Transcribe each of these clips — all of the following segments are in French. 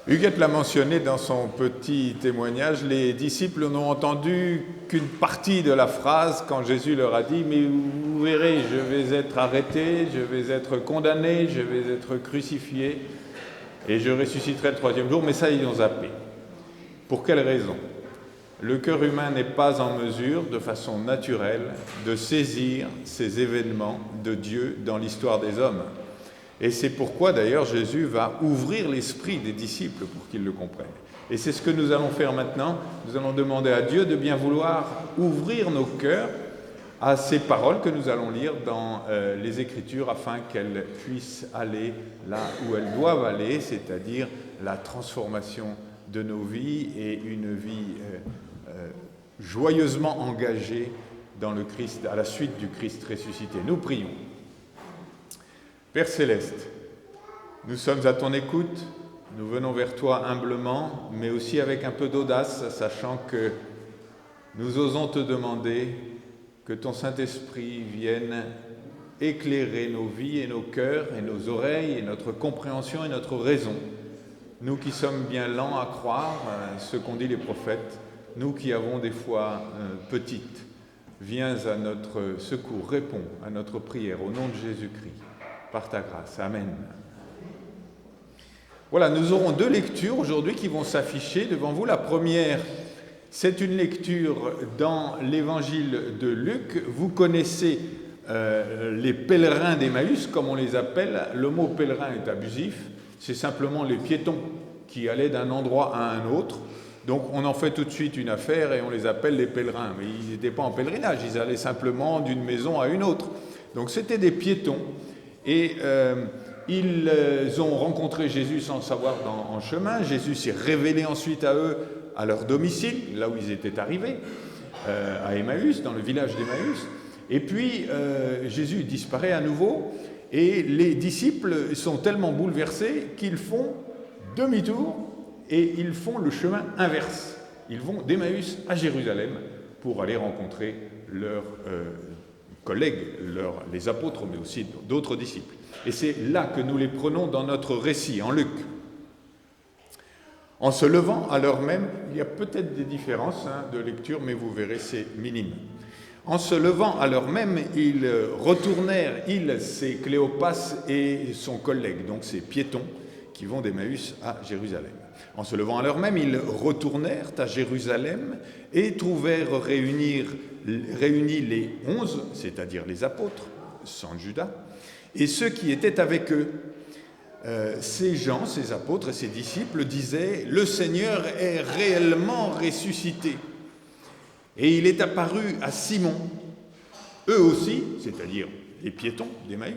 Huguette l'a mentionné dans son petit témoignage, les disciples n'ont entendu qu'une partie de la phrase quand Jésus leur a dit « Mais vous verrez, je vais être arrêté, je vais être condamné, je vais être crucifié et je ressusciterai le troisième jour. » Mais ça, ils ont zappé. Pour quelle raison ? Le cœur humain n'est pas en mesure, de façon naturelle, de saisir ces événements de Dieu dans l'histoire des hommes. Et c'est pourquoi, d'ailleurs, Jésus va ouvrir l'esprit des disciples pour qu'ils le comprennent. Et c'est ce que nous allons faire maintenant. Nous allons demander à Dieu de bien vouloir ouvrir nos cœurs à ces paroles que nous allons lire dans les Écritures afin qu'elles puissent aller là où elles doivent aller, c'est-à-dire la transformation de nos vies et une vie joyeusement engagée dans le Christ, à la suite du Christ ressuscité. Nous prions. Père Céleste, nous sommes à ton écoute, nous venons vers toi humblement, mais aussi avec un peu d'audace, sachant que nous osons te demander que ton Saint-Esprit vienne éclairer nos vies et nos cœurs et nos oreilles et notre compréhension et notre raison. Nous qui sommes bien lents à croire ce qu'ont dit les prophètes, nous qui avons des foi petites, viens à notre secours, réponds à notre prière au nom de Jésus-Christ. Par ta grâce. Amen. Voilà, nous aurons deux lectures aujourd'hui qui vont s'afficher devant vous. La première, c'est une lecture dans l'évangile de Luc. Vous connaissez les pèlerins d'Emmaüs, comme on les appelle. Le mot pèlerin est abusif. C'est simplement les piétons qui allaient d'un endroit à un autre. Donc on en fait tout de suite une affaire et on les appelle les pèlerins. Mais ils n'étaient pas en pèlerinage, ils allaient simplement d'une maison à une autre. Donc c'était des piétons. Et ils ont rencontré Jésus sans le savoir en chemin. Jésus s'est révélé ensuite à eux, à leur domicile, là où ils étaient arrivés, à Emmaüs, dans le village d'Emmaüs. Et puis Jésus disparaît à nouveau et les disciples sont tellement bouleversés qu'ils font demi-tour et ils font le chemin inverse. Ils vont d'Emmaüs à Jérusalem pour aller rencontrer leurs collègues, les apôtres, mais aussi d'autres disciples. Et c'est là que nous les prenons dans notre récit, en Luc. En se levant à l'heure même, il y a peut-être des différences de lecture, mais vous verrez, c'est minime. En se levant à l'heure même, ils retournèrent, c'est Cléopas et son collègue, donc ces piétons qui vont d'Emmaüs à Jérusalem. En se levant à l'heure même, ils retournèrent à Jérusalem et trouvèrent réunis les 11, c'est-à-dire les apôtres, sans Judas, et ceux qui étaient avec eux. Ces gens, ces apôtres et ces disciples disaient « Le Seigneur est réellement ressuscité ». Et il est apparu à Simon. Eux aussi, c'est-à-dire les piétons d'Emmaüs,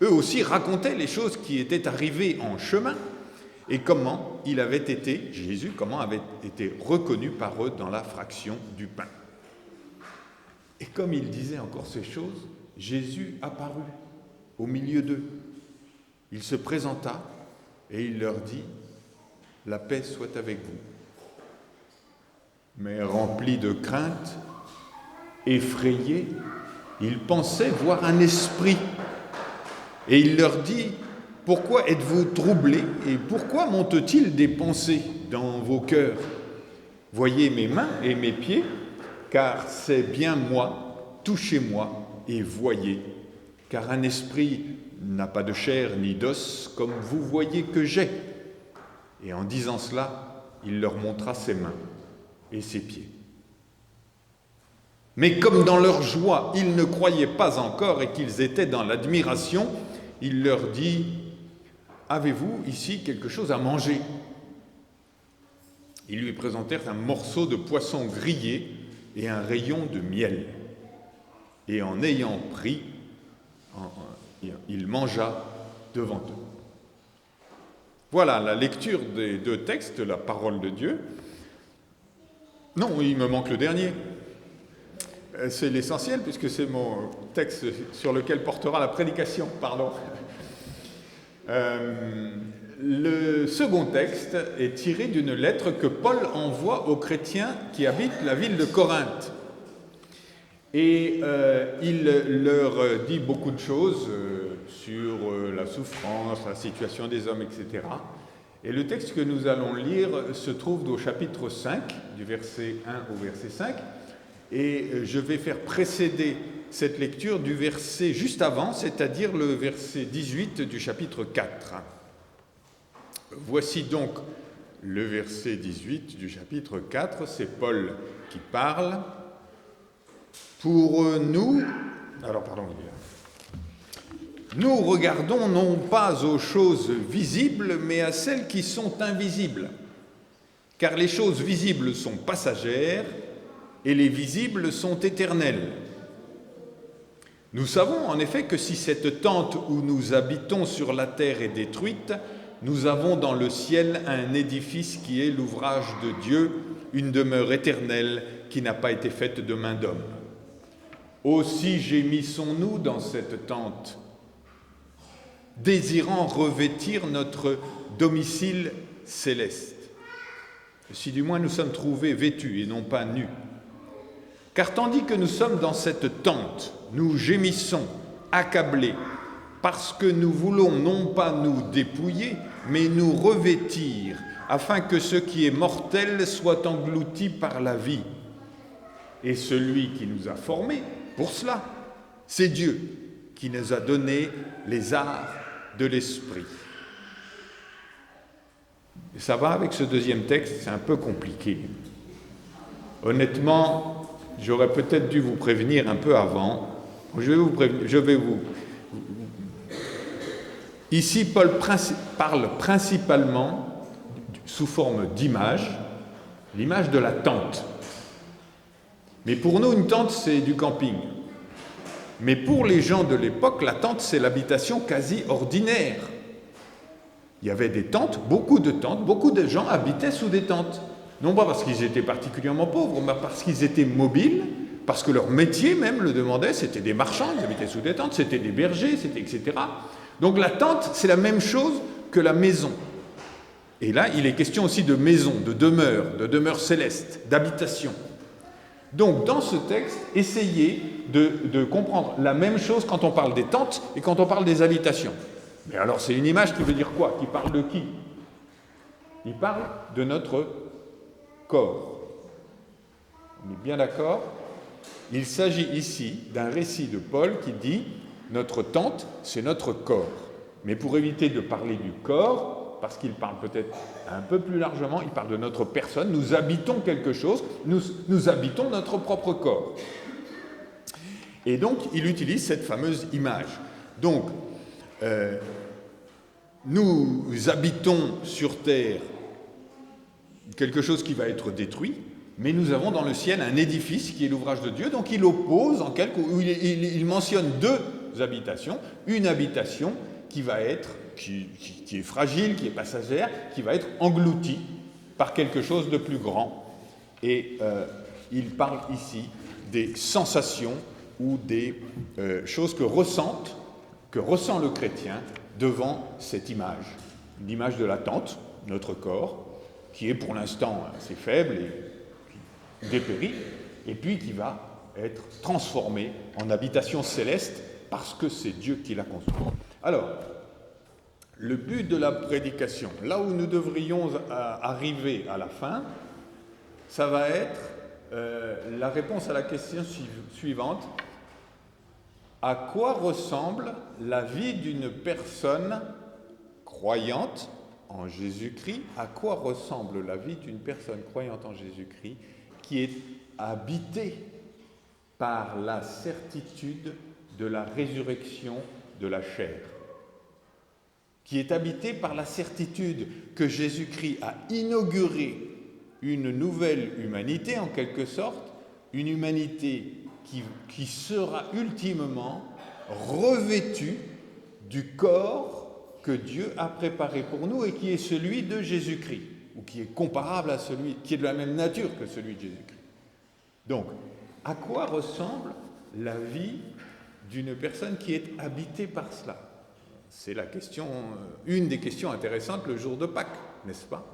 eux aussi racontaient les choses qui étaient arrivées en chemin et comment il avait été, Jésus, comment avait été reconnu par eux dans la fraction du pain. Et comme il disait encore ces choses, Jésus apparut au milieu d'eux. Il se présenta et il leur dit « La paix soit avec vous ». Mais remplis de crainte, effrayés, ils pensaient voir un esprit. Et il leur dit « Pourquoi êtes-vous troublés et pourquoi montent-ils des pensées dans vos cœurs ? Voyez mes mains et mes pieds, car c'est bien moi, touchez-moi et voyez, car un esprit n'a pas de chair ni d'os, comme vous voyez que j'ai. » Et en disant cela, il leur montra ses mains et ses pieds. Mais comme dans leur joie, ils ne croyaient pas encore et qu'ils étaient dans l'admiration, il leur dit « Avez-vous ici quelque chose à manger ?» Ils lui présentèrent un morceau de poisson grillé et un rayon de miel. Et en ayant pris, il mangea devant eux. Voilà la lecture des deux textes, la parole de Dieu. Non, il me manque le dernier. C'est l'essentiel puisque c'est mon texte sur lequel portera la prédication. Pardon. Le second texte est tiré d'une lettre que Paul envoie aux chrétiens qui habitent la ville de Corinthe. Et il leur dit beaucoup de choses sur la souffrance, la situation des hommes, etc. Et le texte que nous allons lire se trouve au chapitre 5, du verset 1 au verset 5, et je vais faire précéder cette lecture du verset juste avant, c'est-à-dire le verset 18 du chapitre 4. Voici donc le verset 18 du chapitre 4, c'est Paul qui parle. Pour nous, nous regardons non pas aux choses visibles, mais à celles qui sont invisibles. Car les choses visibles sont passagères et les visibles sont éternelles. Nous savons en effet que si cette tente où nous habitons sur la terre est détruite, nous avons dans le ciel un édifice qui est l'ouvrage de Dieu, une demeure éternelle qui n'a pas été faite de main d'homme. Aussi gémissons-nous dans cette tente, désirant revêtir notre domicile céleste. Si du moins nous sommes trouvés vêtus et non pas nus. Car tandis que nous sommes dans cette tente, nous gémissons, accablés, parce que nous voulons non pas nous dépouiller, mais nous revêtir, afin que ce qui est mortel soit englouti par la vie. Et celui qui nous a formés, pour cela, c'est Dieu qui nous a donné les arts de l'esprit. Et ça va avec ce deuxième texte, c'est un peu compliqué. Honnêtement, j'aurais peut-être dû vous prévenir un peu avant. Ici, Paul parle principalement sous forme d'image, l'image de la tente. Mais pour nous, une tente, c'est du camping. Mais pour les gens de l'époque, la tente, c'est l'habitation quasi ordinaire. Il y avait des tentes, beaucoup de gens habitaient sous des tentes. Non pas parce qu'ils étaient particulièrement pauvres, mais parce qu'ils étaient mobiles, parce que leur métier même le demandait, c'était des marchands, ils habitaient sous des tentes, c'était des bergers, etc. Donc la tente, c'est la même chose que la maison. Et là, il est question aussi de maison, de demeure céleste, d'habitation. Donc dans ce texte, essayez de comprendre la même chose quand on parle des tentes et quand on parle des habitations. Mais alors c'est une image qui veut dire quoi? Qui parle de qui? Il parle de notre corps. On est bien d'accord? Il s'agit ici d'un récit de Paul qui dit « Notre tente, c'est notre corps ». Mais pour éviter de parler du corps, parce qu'il parle peut-être un peu plus largement, il parle de notre personne, nous habitons quelque chose, nous habitons notre propre corps. Et donc, il utilise cette fameuse image. Donc, nous habitons sur terre quelque chose qui va être détruit, mais nous avons dans le ciel un édifice qui est l'ouvrage de Dieu, donc il oppose, il mentionne deux habitations, une habitation qui va être, qui est fragile, qui est passagère, qui va être engloutie par quelque chose de plus grand. Et il parle ici des sensations ou des choses que ressent le chrétien devant cette image. L'image de la tente, notre corps, qui est pour l'instant assez faible et qui dépérit, et puis qui va être transformé en habitation céleste parce que c'est Dieu qui l'a construit. Alors, le but de la prédication, là où nous devrions arriver à la fin, ça va être la réponse à la question suivante. À quoi ressemble la vie d'une personne croyante en Jésus-Christ? À quoi ressemble la vie d'une personne croyante en Jésus-Christ qui est habitée par la certitude de la résurrection de la chair? Qui est habitée par la certitude que Jésus-Christ a inauguré une nouvelle humanité, en quelque sorte, une humanité qui sera ultimement revêtue du corps que Dieu a préparé pour nous et qui est celui de Jésus-Christ, ou qui est comparable à celui, qui est de la même nature que celui de Jésus-Christ. Donc, à quoi ressemble la vie d'une personne qui est habitée par cela? C'est la question, une des questions intéressantes le jour de Pâques, n'est-ce pas?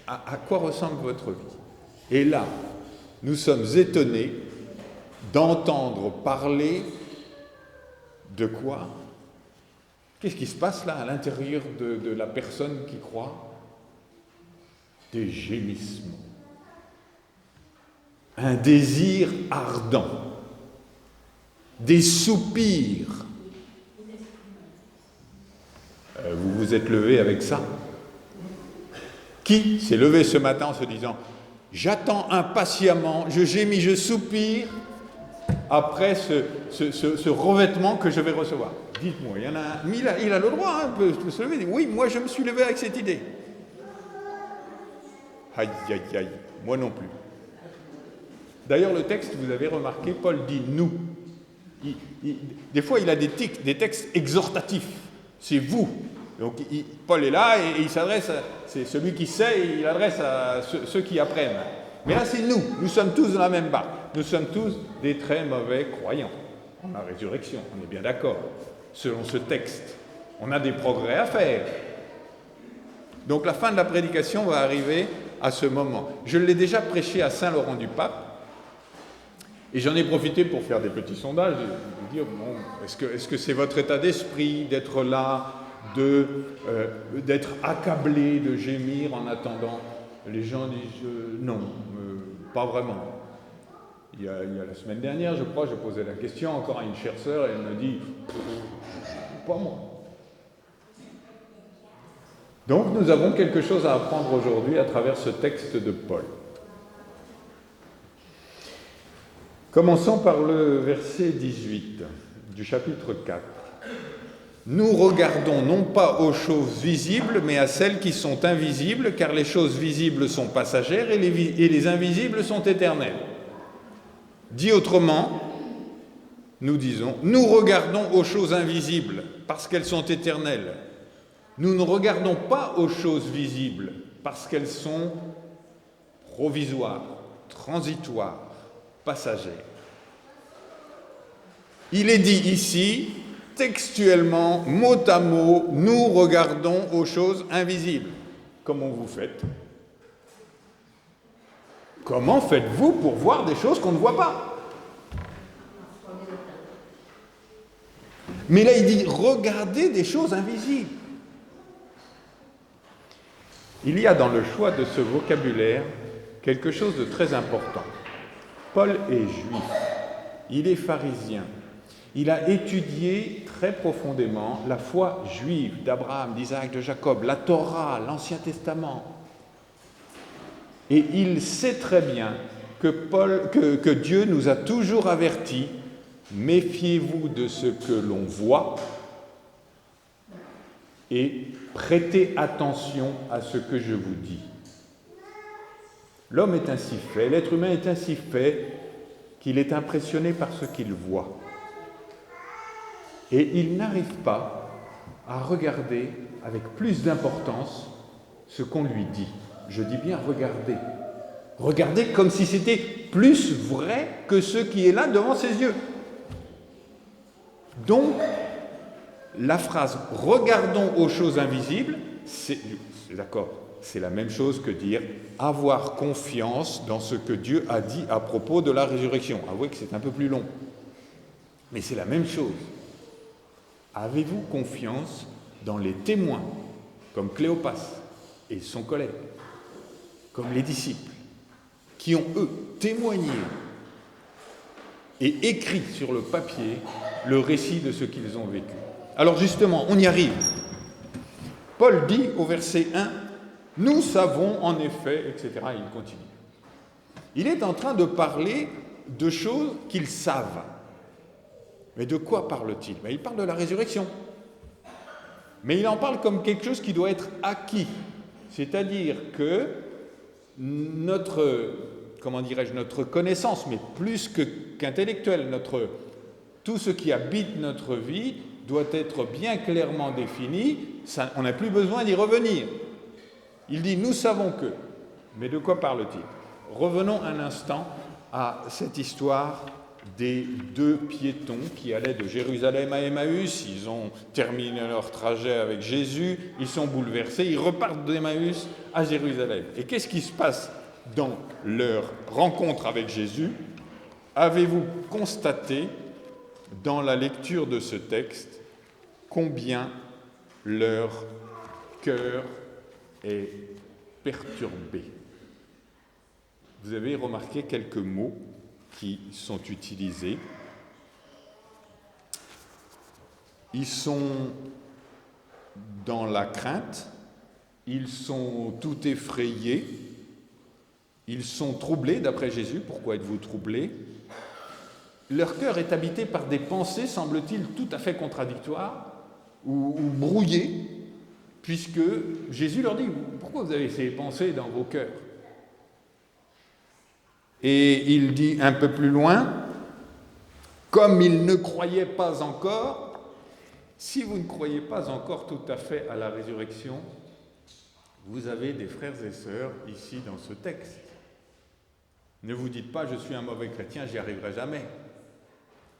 À quoi ressemble votre vie? Et là, nous sommes étonnés d'entendre parler de quoi? Qu'est-ce qui se passe là à l'intérieur de la personne qui croit? Des gémissements. Un désir ardent. Des soupirs. Vous vous êtes levé avec ça? Qui s'est levé ce matin en se disant « J'attends impatiemment, je gémis, je soupire après ce revêtement que je vais recevoir ». Dites-moi, il y en a un, mais il a le droit, hein, peut se lever. Oui, moi je me suis levé avec cette idée. Aïe, aïe, aïe, moi non plus. D'ailleurs, le texte, vous avez remarqué, Paul dit « nous ». Des fois, il a des textes exhortatifs. C'est vous. Donc, Paul est là et il s'adresse, c'est celui qui sait, et il adresse à ceux qui apprennent. Mais là, c'est nous. Nous sommes tous dans la même barque. Nous sommes tous des très mauvais croyants en la résurrection. On est bien d'accord. Selon ce texte, on a des progrès à faire. Donc, la fin de la prédication va arriver à ce moment. Je l'ai déjà prêché à Saint-Laurent-du-Pape. Et j'en ai profité pour faire des petits sondages et de dire, bon, est-ce que c'est votre état d'esprit d'être là, d'être accablé, de gémir en attendant? Les gens disent, non, pas vraiment. Il y a la semaine dernière, je crois, je posais la question encore à une chère sœur et elle me dit, pas moi. Donc nous avons quelque chose à apprendre aujourd'hui à travers ce texte de Paul. Commençons par le verset 18 du chapitre 4. Nous regardons non pas aux choses visibles, mais à celles qui sont invisibles, car les choses visibles sont passagères et les invisibles sont éternelles. Dit autrement, nous disons, nous regardons aux choses invisibles, parce qu'elles sont éternelles. Nous ne regardons pas aux choses visibles, parce qu'elles sont provisoires, transitoires, passagères. Il est dit ici, textuellement, mot à mot, nous regardons aux choses invisibles. Comment vous faites? Comment faites-vous pour voir des choses qu'on ne voit pas? Mais là, il dit, regardez des choses invisibles. Il y a dans le choix de ce vocabulaire quelque chose de très important. Paul est juif, il est pharisien, il a étudié très profondément la foi juive d'Abraham, d'Isaac, de Jacob, la Torah, l'Ancien Testament. Et il sait très bien que Dieu nous a toujours avertis, méfiez-vous de ce que l'on voit et prêtez attention à ce que je vous dis. L'homme est ainsi fait, l'être humain est ainsi fait qu'il est impressionné par ce qu'il voit. Et il n'arrive pas à regarder avec plus d'importance ce qu'on lui dit. Je dis bien regarder. Regarder comme si c'était plus vrai que ce qui est là devant ses yeux. Donc, la phrase « regardons aux choses invisibles », c'est d'accord, c'est la même chose que dire « avoir confiance dans ce que Dieu a dit à propos de la résurrection ». Avouez que c'est un peu plus long, mais c'est la même chose. Avez-vous confiance dans les témoins, comme Cléopas et son collègue, comme les disciples, qui ont, eux, témoigné et écrit sur le papier le récit de ce qu'ils ont vécu? Alors justement, on y arrive. Paul dit au verset 1, « Nous savons en effet, etc. » Il continue. Il est en train de parler de choses qu'ils savent. Mais de quoi parle-t-il? Il parle de la résurrection. Mais il en parle comme quelque chose qui doit être acquis. C'est-à-dire que notre connaissance, mais plus qu'intellectuelle, tout ce qui habite notre vie doit être bien clairement défini, on n'a plus besoin d'y revenir. Il dit « nous savons que ». Mais de quoi parle-t-il? Revenons un instant à cette histoire des deux piétons qui allaient de Jérusalem à Emmaüs. Ils ont terminé leur trajet avec Jésus, ils sont bouleversés, ils repartent d'Emmaüs à Jérusalem. Et qu'est-ce qui se passe dans leur rencontre avec Jésus? Avez-vous constaté dans la lecture de ce texte combien leur cœur est perturbé. Vous avez remarqué quelques mots qui sont utilisés. Ils sont dans la crainte, ils sont tout effrayés, ils sont troublés, d'après Jésus. Pourquoi êtes-vous troublés? Leur cœur est habité par des pensées, semble-t-il, tout à fait contradictoires ou brouillées, puisque Jésus leur dit « Pourquoi vous avez ces pensées dans vos cœurs ?» Et il dit un peu plus loin « Comme ils ne croyaient pas encore, si vous ne croyez pas encore tout à fait à la résurrection, vous avez des frères et sœurs ici dans ce texte. Ne vous dites pas « Je suis un mauvais chrétien, j'y arriverai jamais ».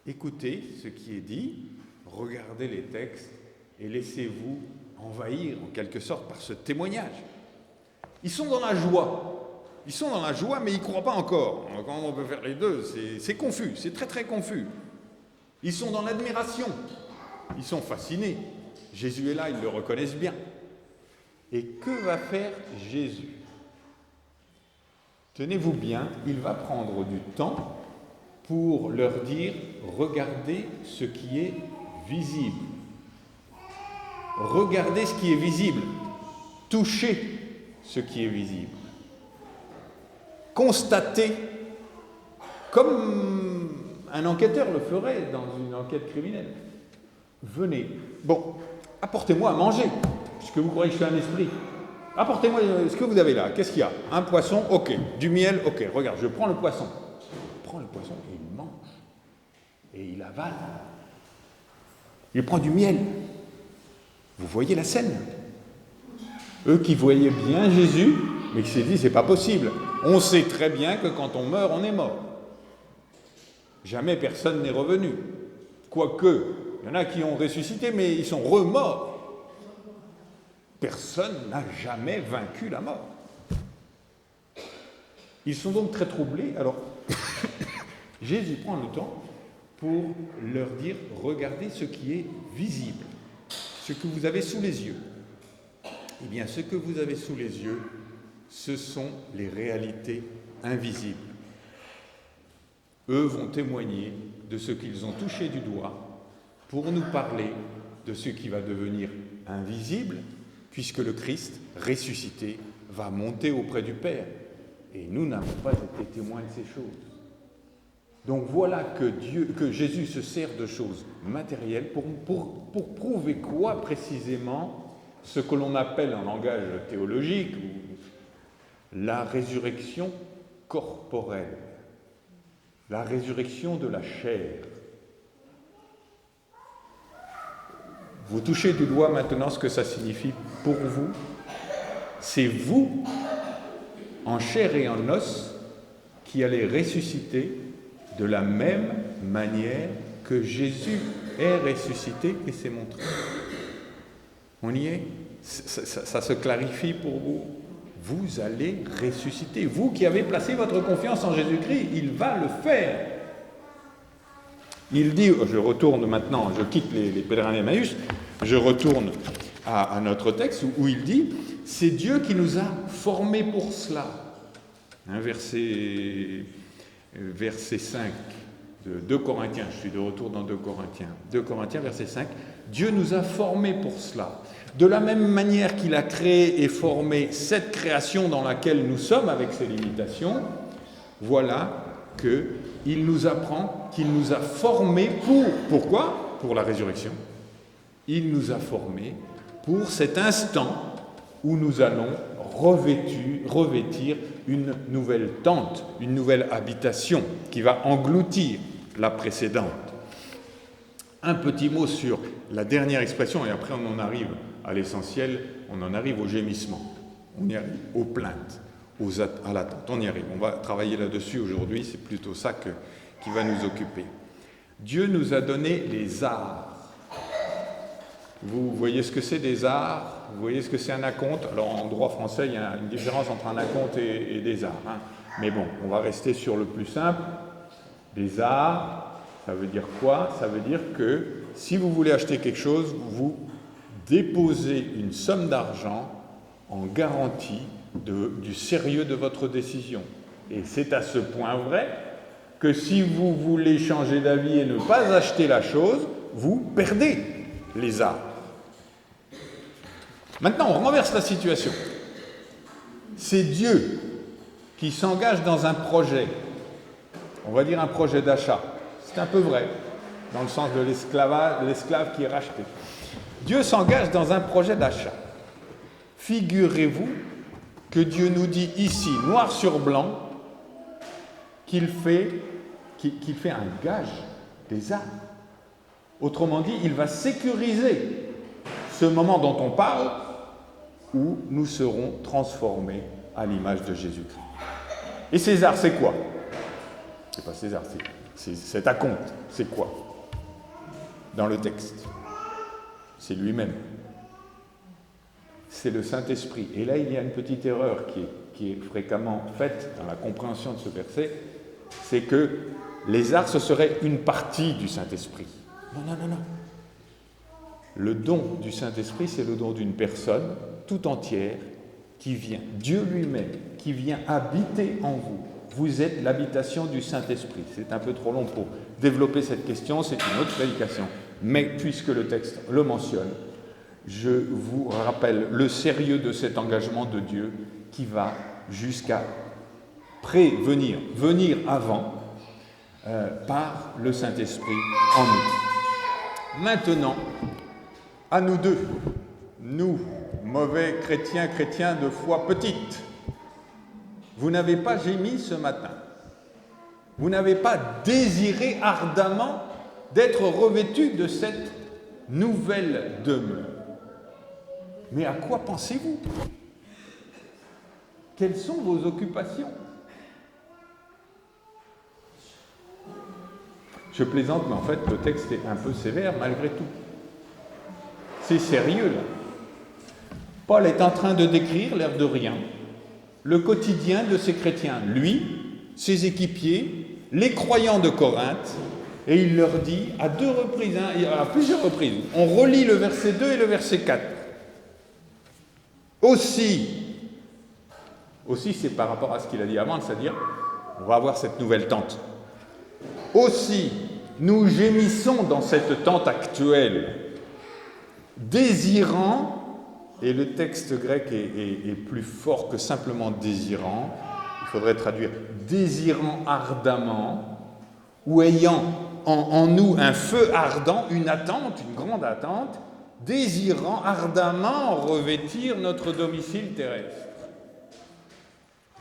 Écoutez ce qui est dit, regardez les textes et laissez-vous envahir en quelque sorte par ce témoignage. Ils sont dans la joie. Ils sont dans la joie, mais ils ne croient pas encore. Comment on peut faire les deux? C'est confus, c'est très très confus. Ils sont dans l'admiration. Ils sont fascinés. Jésus est là, ils le reconnaissent bien. Et que va faire Jésus? Tenez-vous bien, il va prendre du temps pour leur dire « Regardez ce qui est visible. Regardez ce qui est visible. Touchez ce qui est visible. Constatez, comme un enquêteur le ferait dans une enquête criminelle. Venez. Bon, apportez-moi à manger, puisque vous croyez que je suis un esprit. Apportez-moi ce que vous avez là. Qu'est-ce qu'il y a? Un poisson, ok. Du miel, ok. Regarde, je prends le poisson. Il prend le poisson et il mange. Et il avale. Il prend du miel. Vous voyez la scène? Eux qui voyaient bien Jésus, mais qui s'est dit, c'est pas possible. On sait très bien que quand on meurt, on est mort. Jamais personne n'est revenu. Quoique, il y en a qui ont ressuscité, mais ils sont remorts. Personne n'a jamais vaincu la mort. Ils sont donc très troublés. Alors, Jésus prend le temps pour leur dire, regardez ce qui est visible, ce que vous avez sous les yeux. Eh bien, ce que vous avez sous les yeux, ce sont les réalités invisibles. Eux vont témoigner de ce qu'ils ont touché du doigt pour nous parler de ce qui va devenir invisible, puisque le Christ, ressuscité, va monter auprès du Père. Et nous n'avons pas été témoins de ces choses. Donc voilà que Jésus se sert de choses matérielles pour prouver quoi précisément? Ce que l'on appelle en langage théologique la résurrection corporelle, la résurrection de la chair. Vous touchez du doigt maintenant ce que ça signifie pour vous. C'est vous, en chair et en os, qui allez ressusciter de la même manière que Jésus est ressuscité et s'est montré. On y est? Ça se clarifie pour vous. Vous allez ressusciter. Vous qui avez placé votre confiance en Jésus-Christ, il va le faire. Il dit, je retourne maintenant, je quitte les pèlerins d'Emmaüs, je retourne à notre texte où il dit, c'est Dieu qui nous a formés pour cela. Verset 5 de 2 Corinthiens, je suis de retour dans 2 Corinthiens. 2 Corinthiens, verset 5, Dieu nous a formés pour cela. De la même manière qu'il a créé et formé cette création dans laquelle nous sommes avec ses limitations, voilà qu'il nous apprend qu'il nous a formés pourquoi? Pour la résurrection. Il nous a formés pour cet instant où nous allons revêtir une nouvelle tente, une nouvelle habitation qui va engloutir la précédente. Un petit mot sur la dernière expression, et après on en arrive à l'essentiel, on en arrive au gémissement, on y arrive aux plaintes, à l'attente, on y arrive. On va travailler là-dessus aujourd'hui, c'est plutôt ça qui va nous occuper. Dieu nous a donné les arts. Vous voyez ce que c'est des arts? Vous voyez ce que c'est un acompte? Alors en droit français, il y a une différence entre un acompte et des arts. Hein. Mais bon, on va rester sur le plus simple. Des arts, ça veut dire quoi? Ça veut dire que si vous voulez acheter quelque chose, vous déposez une somme d'argent en garantie du sérieux de votre décision. Et c'est à ce point vrai que si vous voulez changer d'avis et ne pas acheter la chose, vous perdez les arbres. Maintenant, on renverse la situation. C'est Dieu qui s'engage dans un projet, on va dire un projet d'achat. C'est un peu vrai, dans le sens de l'esclave qui est racheté. Dieu s'engage dans un projet d'achat. Figurez-vous que Dieu nous dit ici, noir sur blanc, qu'il fait un gage des arbres. Autrement dit, il va sécuriser ce moment dont on parle, où nous serons transformés à l'image de Jésus-Christ. Et César, c'est quoi? C'est pas César, c'est acompte. C'est quoi? Dans le texte, c'est lui-même. C'est le Saint-Esprit. Et là, il y a une petite erreur qui est fréquemment faite dans la compréhension de ce verset, c'est que les arts, ce serait une partie du Saint-Esprit. Non. Le don du Saint-Esprit, c'est le don d'une personne tout entière qui vient, Dieu lui-même, qui vient habiter en vous. Vous êtes l'habitation du Saint-Esprit. C'est un peu trop long pour développer cette question, c'est une autre prédication. Mais puisque le texte le mentionne, je vous rappelle le sérieux de cet engagement de Dieu qui va jusqu'à venir avant par le Saint-Esprit en nous. Maintenant, à nous deux, nous, mauvais chrétiens de foi petite, vous n'avez pas gémi ce matin. Vous n'avez pas désiré ardemment d'être revêtus de cette nouvelle demeure. Mais à quoi pensez-vous? Quelles sont vos occupations? Je plaisante, mais en fait, le texte est un peu sévère malgré tout. C'est sérieux, là. Paul est en train de décrire, l'air de rien, le quotidien de ces chrétiens, lui, ses équipiers, les croyants de Corinthe, et il leur dit à plusieurs reprises, on relit le verset 2 et le verset 4. Aussi, c'est par rapport à ce qu'il a dit avant, c'est-à-dire, on va avoir cette nouvelle tente. Aussi, nous gémissons dans cette tente actuelle, désirant, et le texte grec est plus fort que simplement désirant, il faudrait traduire désirant ardemment, ou ayant en nous un feu ardent, une attente, une grande attente, désirant ardemment revêtir notre domicile terrestre.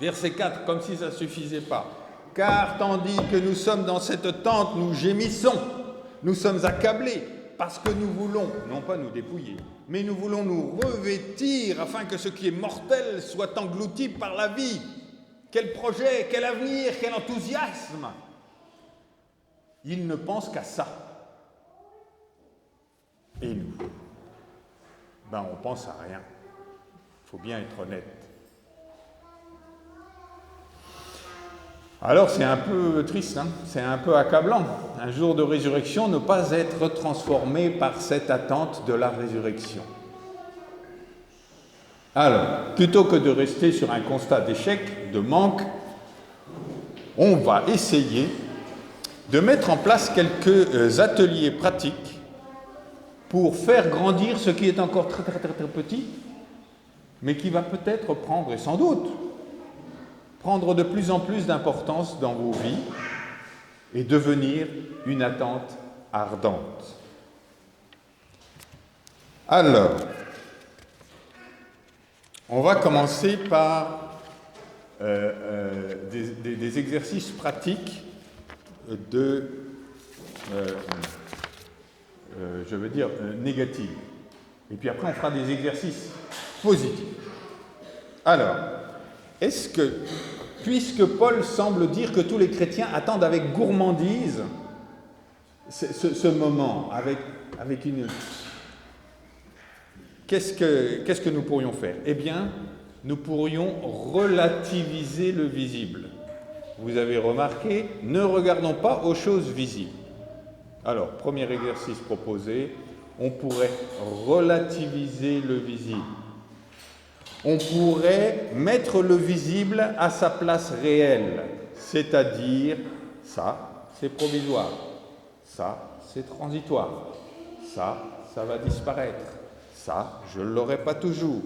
Verset 4, comme si ça ne suffisait pas. Car tandis que nous sommes dans cette tente, nous gémissons, nous sommes accablés, parce que nous voulons, non pas nous dépouiller, mais nous voulons nous revêtir afin que ce qui est mortel soit englouti par la vie. Quel projet, quel avenir, quel enthousiasme! Ils ne pensent qu'à ça. Et nous, on pense à rien. Il faut bien être honnête. Alors c'est un peu triste, c'est un peu accablant. Un jour de résurrection, ne pas être transformé par cette attente de la résurrection. Alors, plutôt que de rester sur un constat d'échec, de manque, on va essayer de mettre en place quelques ateliers pratiques pour faire grandir ce qui est encore très petit, mais qui va peut-être prendre, et sans doute, prendre de plus en plus d'importance dans vos vies et devenir une attente ardente. Alors, on va commencer par des exercices pratiques négatifs. Et puis après, on fera des exercices positifs. Alors, est-ce que, puisque Paul semble dire que tous les chrétiens attendent avec gourmandise ce moment, avec une... Qu'est-ce que nous pourrions faire? Eh bien, nous pourrions relativiser le visible. Vous avez remarqué, ne regardons pas aux choses visibles. Alors, premier exercice proposé, on pourrait relativiser le visible. On pourrait mettre le visible à sa place réelle, c'est-à-dire ça, c'est provisoire, ça, c'est transitoire, ça va disparaître, ça, je ne l'aurai pas toujours.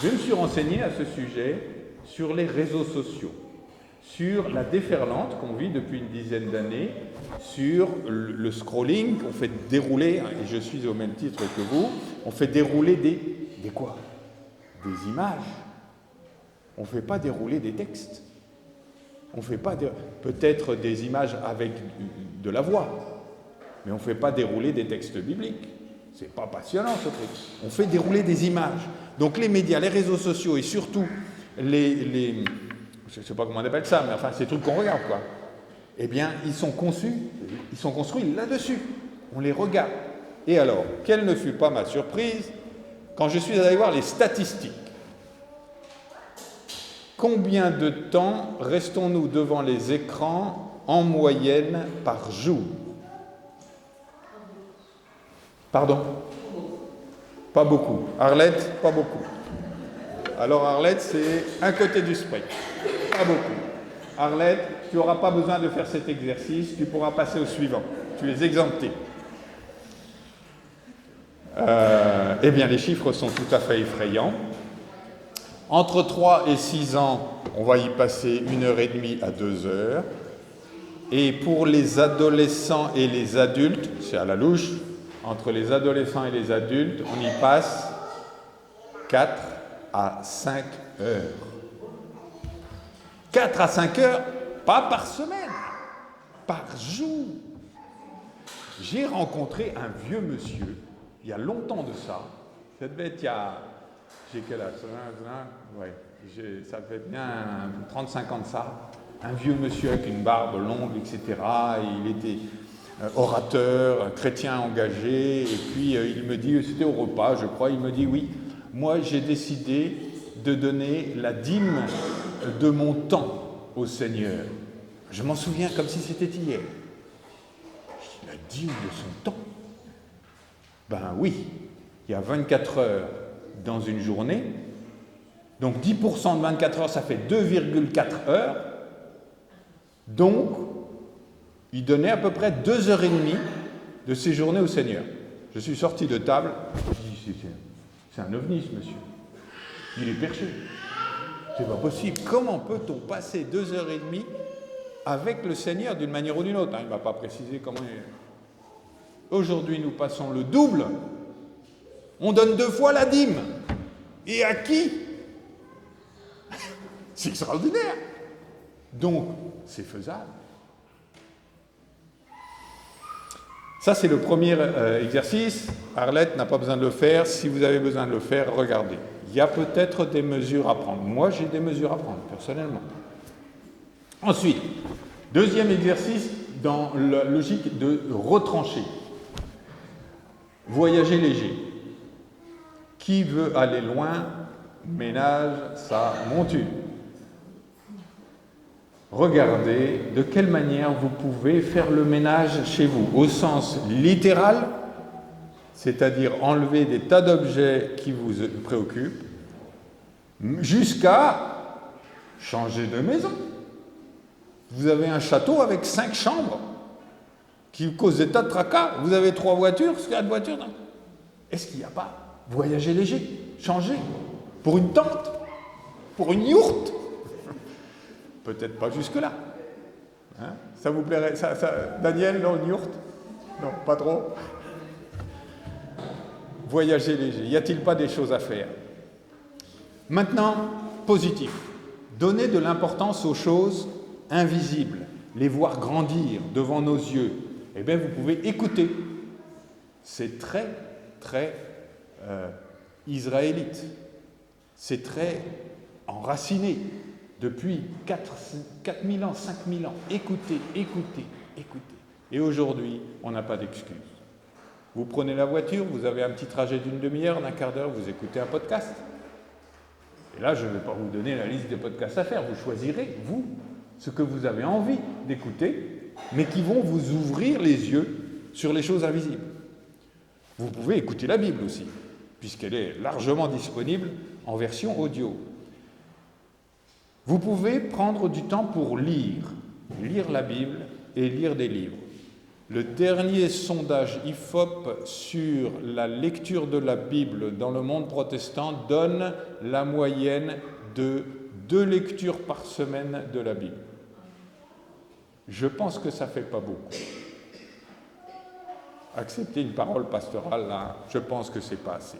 Je me suis renseigné à ce sujet sur les réseaux sociaux, sur la déferlante qu'on vit depuis une dizaine d'années, sur le scrolling qu'on fait dérouler, et je suis au même titre que vous, on fait dérouler des quoi ? Des images. On ne fait pas dérouler des textes. On ne fait pas peut-être des images avec de la voix, mais on ne fait pas dérouler des textes bibliques. C'est pas passionnant ce truc. On fait dérouler des images. Donc les médias, les réseaux sociaux et surtout les je ne sais pas comment on appelle ça, mais enfin ces trucs qu'on regarde quoi. Eh bien, ils sont construits là-dessus. On les regarde. Et alors, quelle ne fut pas ma surprise quand je suis allé voir les statistiques. Combien de temps restons-nous devant les écrans en moyenne par jour? Pardon? Pas beaucoup. Arlette, pas beaucoup. Alors Arlette, c'est un côté du spectre. Pas beaucoup. Arlette, tu n'auras pas besoin de faire cet exercice, tu pourras passer au suivant. Tu es exempté. Eh bien, les chiffres sont tout à fait effrayants. Entre 3 et 6 ans, on va y passer 1h30 à 2 heures. Et pour les adolescents et les adultes, c'est à la louche, entre les adolescents et les adultes, on y passe 4 à 5 heures. 4 à 5 heures, pas par semaine, par jour. J'ai rencontré un vieux monsieur, il y a longtemps de ça, ça devait être il y a, j'ai quel âge, ouais, ça devait être bien 35 ans de ça, un vieux monsieur avec une barbe longue, etc. Il était orateur, chrétien engagé, et puis il me dit, c'était au repas, je crois, il me dit, oui, moi j'ai décidé de donner la dîme de mon temps au Seigneur. Je m'en souviens comme si c'était hier. La dîme de son temps. Ben oui, il y a 24 heures dans une journée, donc 10% de 24 heures, ça fait 2,4 heures, donc il donnait à peu près 2h30 de ses journées au Seigneur. Je suis sorti de table, je dis, c'est un ovni ce monsieur, il est perché, c'est pas possible, comment peut-on passer 2h30 avec le Seigneur d'une manière ou d'une autre, il ne m'a pas précisé comment il est. Aujourd'hui, nous passons le double. On donne 2 fois la dîme. Et à qui? C'est extraordinaire. Donc, c'est faisable. Ça, c'est le premier exercice. Arlette n'a pas besoin de le faire. Si vous avez besoin de le faire, regardez. Il y a peut-être des mesures à prendre. Moi, j'ai des mesures à prendre, personnellement. Ensuite, deuxième exercice dans la logique de retrancher. Voyager léger. Qui veut aller loin, ménage sa monture. Regardez de quelle manière vous pouvez faire le ménage chez vous, au sens littéral, c'est-à-dire enlever des tas d'objets qui vous préoccupent, jusqu'à changer de maison. Vous avez un château avec 5 chambres qui cause des tas de tracas. Vous avez 3 voitures, 4 voitures. Non. Est-ce qu'il n'y a pas voyager léger, changer, pour une tente, pour une yourte? Peut-être pas jusque-là. Hein? Ça vous plairait ça, Daniel, non, une yourte? Non, pas trop. Voyager léger. Y a-t-il pas des choses à faire? Maintenant, positif. Donner de l'importance aux choses invisibles, les voir grandir devant nos yeux. Eh bien, vous pouvez écouter. C'est très, très israélite. C'est très enraciné depuis 4000 ans, 5000 ans. Écoutez, écoutez, écoutez. Et aujourd'hui, on n'a pas d'excuse. Vous prenez la voiture, vous avez un petit trajet d'une demi-heure, d'un quart d'heure, vous écoutez un podcast. Et là, je ne vais pas vous donner la liste des podcasts à faire. Vous choisirez, vous, ce que vous avez envie d'écouter, mais qui vont vous ouvrir les yeux sur les choses invisibles. Vous pouvez écouter la Bible aussi, puisqu'elle est largement disponible en version audio. Vous pouvez prendre du temps pour lire la Bible et lire des livres. Le dernier sondage IFOP sur la lecture de la Bible dans le monde protestant donne la moyenne de 2 lectures par semaine de la Bible. Je pense que ça ne fait pas beaucoup. Accepter une parole pastorale, là, je pense que ce n'est pas assez.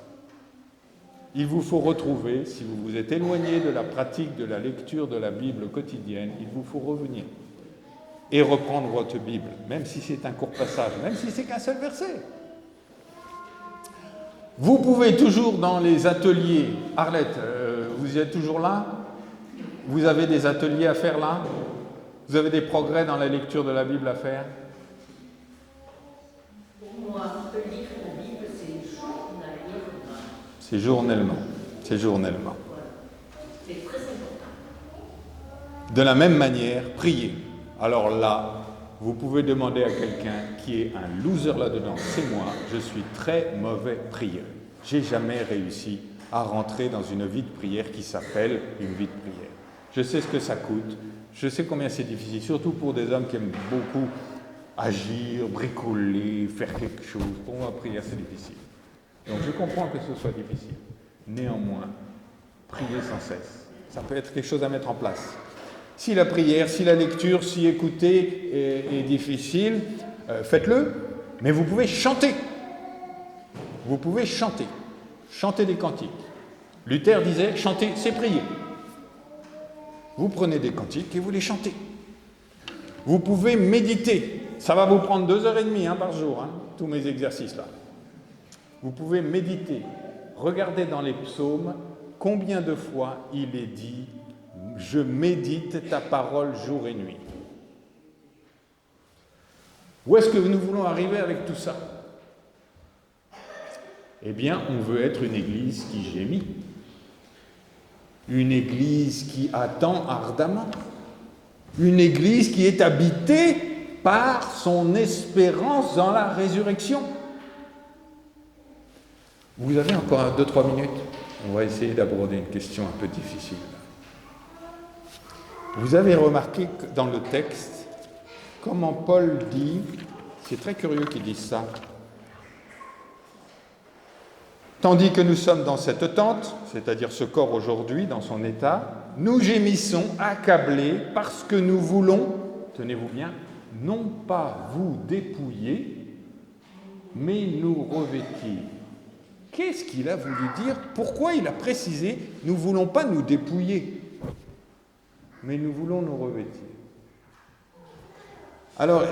Il vous faut retrouver, si vous vous êtes éloigné de la pratique de la lecture de la Bible quotidienne, il vous faut revenir et reprendre votre Bible, même si c'est un court passage, même si c'est qu'un seul verset. Vous pouvez toujours dans les ateliers, Arlette, vous y êtes toujours là? Vous avez des ateliers à faire là? Vous avez des progrès dans la lecture de la Bible à faire? Pour moi, lire la Bible, c'est journalièrement. C'est journellement. C'est journellement. Voilà. C'est très important. De la même manière, prier. Alors là, vous pouvez demander à quelqu'un qui est un loser là-dedans, c'est moi, je suis très mauvais prieur. J'ai jamais réussi à rentrer dans une vie de prière qui s'appelle une vie de prière. Je sais ce que ça coûte, je sais combien c'est difficile, surtout pour des hommes qui aiment beaucoup agir, bricoler, faire quelque chose. Pour moi, prière, c'est difficile. Donc je comprends que ce soit difficile. Néanmoins, prier sans cesse, ça peut être quelque chose à mettre en place. Si la prière, si la lecture, si écouter est difficile, faites-le, mais vous pouvez chanter. Vous pouvez chanter. Chanter des cantiques. Luther disait, chanter, c'est prier. Vous prenez des cantiques et vous les chantez. Vous pouvez méditer. Ça va vous prendre 2h30 par jour, tous mes exercices-là. Vous pouvez méditer. Regardez dans les psaumes combien de fois il est dit « Je médite ta parole jour et nuit ». Où est-ce que nous voulons arriver avec tout ça? Eh bien, on veut être une église qui gémit. Une église qui attend ardemment. Une église qui est habitée par son espérance dans la résurrection. Vous avez encore 2-3 minutes? On va essayer d'aborder une question un peu difficile. Vous avez remarqué que dans le texte, comment Paul dit, c'est très curieux qu'il dise ça, tandis que nous sommes dans cette tente, c'est-à-dire ce corps aujourd'hui dans son état, nous gémissons accablés parce que nous voulons, tenez-vous bien, non pas vous dépouiller, mais nous revêtir. Qu'est-ce qu'il a voulu dire? Pourquoi il a précisé « nous ne voulons pas nous dépouiller, mais nous voulons nous revêtir ». Alors,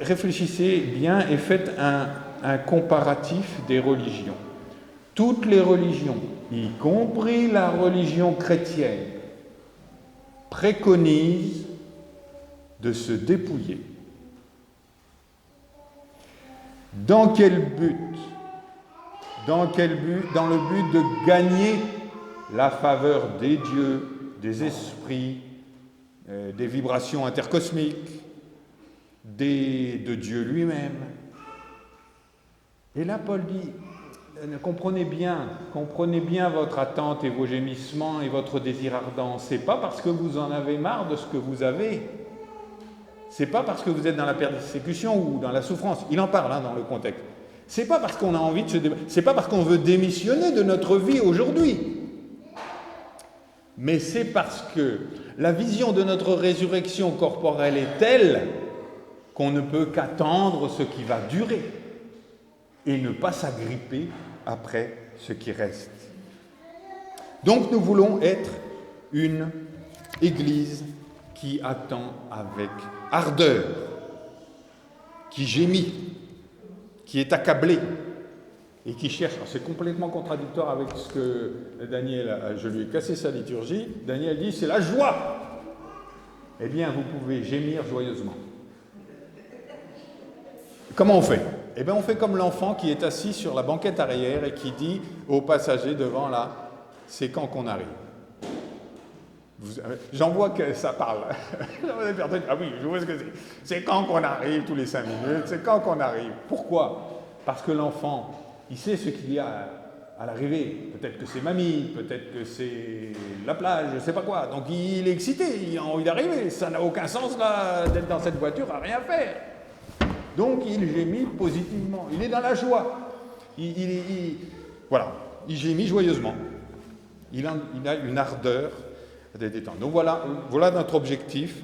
réfléchissez bien et faites un comparatif des religions. Toutes les religions, y compris la religion chrétienne, préconisent de se dépouiller. Dans quel but? Dans le but de gagner la faveur des dieux, des esprits, des vibrations intercosmiques, de Dieu lui-même. Et là, Paul dit, comprenez bien votre attente et vos gémissements et votre désir ardent. C'est pas parce que vous en avez marre de ce que vous avez. C'est pas parce que vous êtes dans la persécution ou dans la souffrance. Il en parle dans le contexte. C'est pas parce qu'on a envie de c'est pas parce qu'on veut démissionner de notre vie aujourd'hui. Mais c'est parce que la vision de notre résurrection corporelle est telle qu'on ne peut qu'attendre ce qui va durer et ne pas s'agripper après ce qui reste. Donc nous voulons être une église qui attend avec ardeur, qui gémit, qui est accablée et qui cherche. Alors c'est complètement contradictoire avec ce que Daniel, je lui ai cassé sa liturgie. Daniel dit c'est la joie. Eh bien, vous pouvez gémir joyeusement. Comment on fait? Eh bien, on fait comme l'enfant qui est assis sur la banquette arrière et qui dit aux passagers devant là, c'est quand qu'on arrive. J'en vois que ça parle. Ah oui, je vois ce que c'est. C'est quand qu'on arrive tous les 5 minutes, c'est quand qu'on arrive. Pourquoi? Parce que l'enfant Il sait ce qu'il y a à l'arrivée. Peut-être que c'est mamie, peut-être que c'est la plage, je ne sais pas quoi. Donc il est excité, il a envie d'arriver. Ça n'a aucun sens là d'être dans cette voiture à rien faire. Donc il gémit positivement. Il est dans la joie. Voilà, il gémit joyeusement. Il a une ardeur de détente. Donc voilà notre objectif.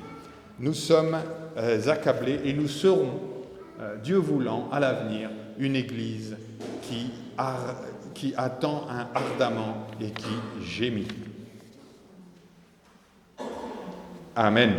Nous sommes accablés et nous serons, Dieu voulant, à l'avenir, une Église qui attend ardemment et qui gémit. Amen.